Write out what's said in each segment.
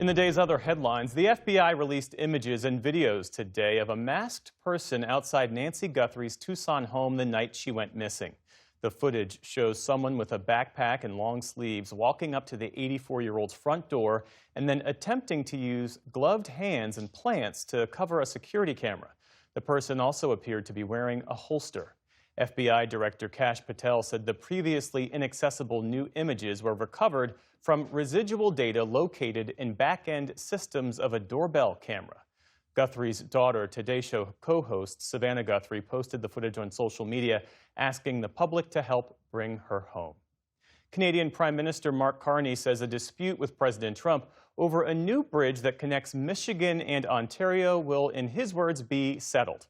In the day's other headlines, the FBI released images and videos today of a masked person outside Nancy Guthrie's Tucson home the night she went missing. The footage shows someone with a backpack and long sleeves walking up to the 84-year-old's front door and then attempting to use gloved hands and plants to cover a security camera. The person also appeared to be wearing a holster. FBI Director Kash Patel said the previously inaccessible new images were recovered from residual data located in back-end systems of a doorbell camera. Guthrie's daughter, Today Show co-host Savannah Guthrie, posted the footage on social media, asking the public to help bring her home. Canadian Prime Minister Mark Carney says a dispute with President Trump over a new bridge that connects Michigan and Ontario will, in his words, be settled.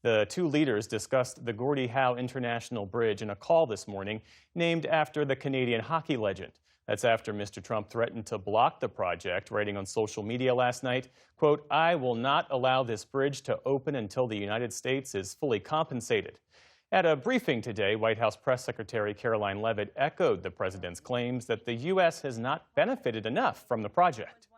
The two leaders discussed the Gordie Howe International Bridge in a call this morning, named after the Canadian hockey legend. That's after Mr. Trump threatened to block the project, writing on social media last night, quote, "I will not allow this bridge to open until the United States is fully compensated." At a briefing today, White House Press Secretary Caroline Leavitt echoed the president's claims that the U.S. has not benefited enough from the project.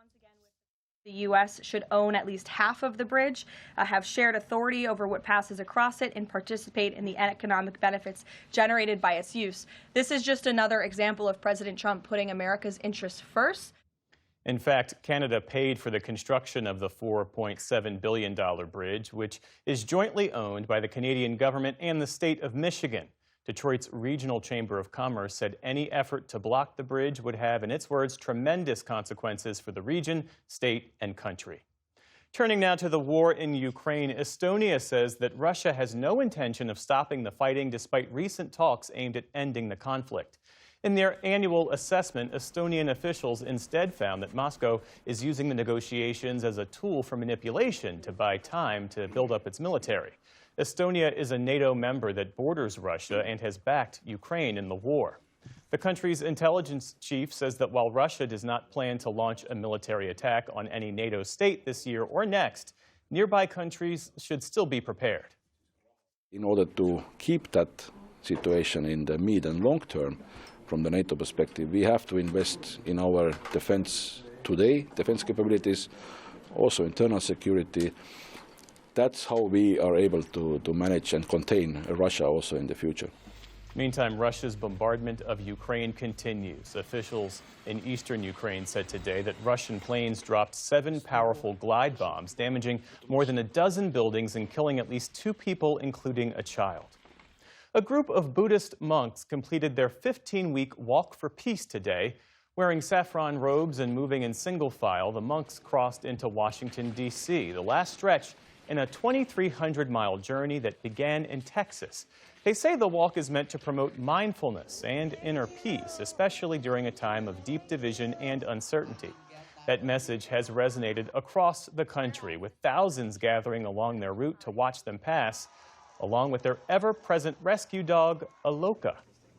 The U.S. should own at least half of the bridge, have shared authority over what passes across it, and participate in the economic benefits generated by its use. This is just another example of President Trump putting America's interests first. In fact, Canada paid for the construction of the $4.7 billion bridge, which is jointly owned by the Canadian government and the state of Michigan. Detroit's Regional Chamber of Commerce said any effort to block the bridge would have, in its words, tremendous consequences for the region, state, and country. Turning now to the war in Ukraine, Estonia says that Russia has no intention of stopping the fighting despite recent talks aimed at ending the conflict. In their annual assessment, Estonian officials instead found that Moscow is using the negotiations as a tool for manipulation to buy time to build up its military. Estonia is a NATO member that borders Russia and has backed Ukraine in the war. The country's intelligence chief says that while Russia does not plan to launch a military attack on any NATO state this year or next, nearby countries should still be prepared. In order to keep that situation in the mid and long term, from the NATO perspective, we have to invest in our defense today, defense capabilities, also internal security. That's how we are able to manage and contain Russia also in the future. Meantime, Russia's bombardment of Ukraine continues. Officials in eastern Ukraine said today that Russian planes dropped 7 powerful glide bombs, damaging more than a dozen buildings and killing at least 2 people, including a child. A group of Buddhist monks completed their 15-week walk for peace today. Wearing saffron robes and moving in single file, the monks crossed into Washington, D.C., the last stretch in a 2,300-mile journey that began in Texas. They say the walk is meant to promote mindfulness and inner peace, especially during a time of deep division and uncertainty. That message has resonated across the country, with thousands gathering along their route to watch them pass, along with their ever-present rescue dog, Aloka.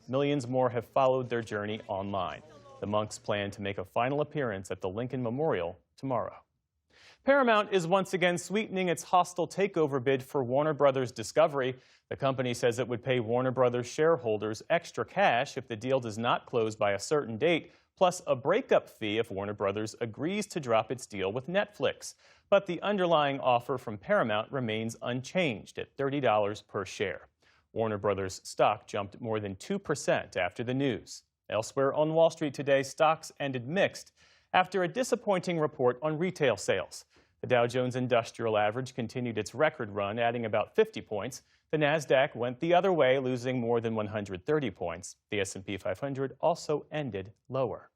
Millions more have followed their journey online. The monks plan to make a final appearance at the Lincoln Memorial tomorrow. Paramount is once again sweetening its hostile takeover bid for Warner Brothers Discovery. The company says it would pay Warner Brothers shareholders extra cash if the deal does not close by a certain date, plus a breakup fee if Warner Brothers agrees to drop its deal with Netflix. But the underlying offer from Paramount remains unchanged at $30 per share. Warner Brothers stock jumped more than 2% after the news. Elsewhere on Wall Street today, stocks ended mixed after a disappointing report on retail sales. The Dow Jones Industrial Average continued its record run, adding about 50 points. The Nasdaq went the other way, losing more than 130 points. The S&P 500 also ended lower.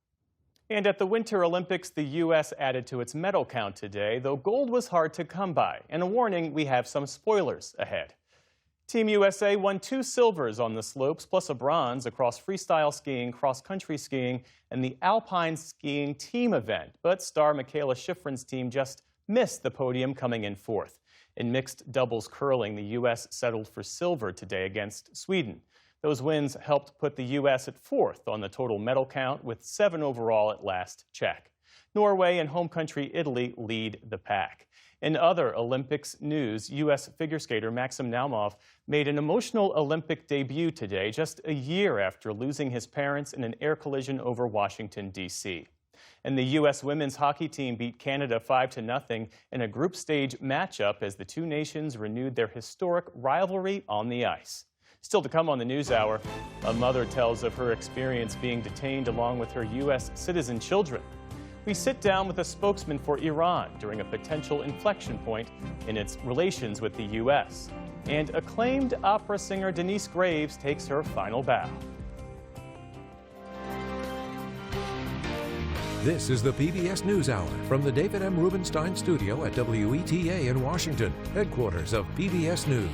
And at the Winter Olympics, the U.S. added to its medal count today, though gold was hard to come by. And a warning, we have some spoilers ahead. Team USA won 2 silvers on the slopes, plus a bronze across freestyle skiing, cross-country skiing, and the alpine skiing team event. But star Michaela Schifrin's team just missed the podium, coming in 4th. In mixed doubles curling, the U.S. settled for silver today against Sweden. Those wins helped put the U.S. at 4th on the total medal count, with 7 overall at last check. Norway and home country Italy lead the pack. In other Olympics news, U.S. figure skater Maxim Naumov made an emotional Olympic debut today, just a year after losing his parents in an air collision over Washington, D.C. And the U.S. women's hockey team beat Canada 5-0 in a group stage matchup as the two nations renewed their historic rivalry on the ice. Still to come on the News Hour, a mother tells of her experience being detained along with her U.S. citizen children. We sit down with a spokesman for Iran during a potential inflection point in its relations with the U.S. And acclaimed opera singer Denise Graves takes her final bow. This is the PBS News Hour from the David M. Rubenstein Studio at WETA in Washington, headquarters of PBS News.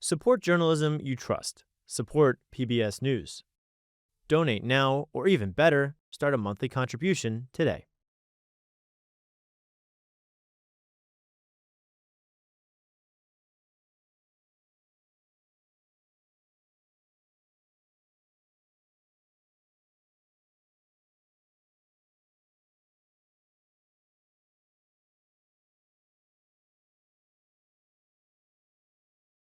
Support journalism you trust. Support PBS News. Donate now, or even better, start a monthly contribution today.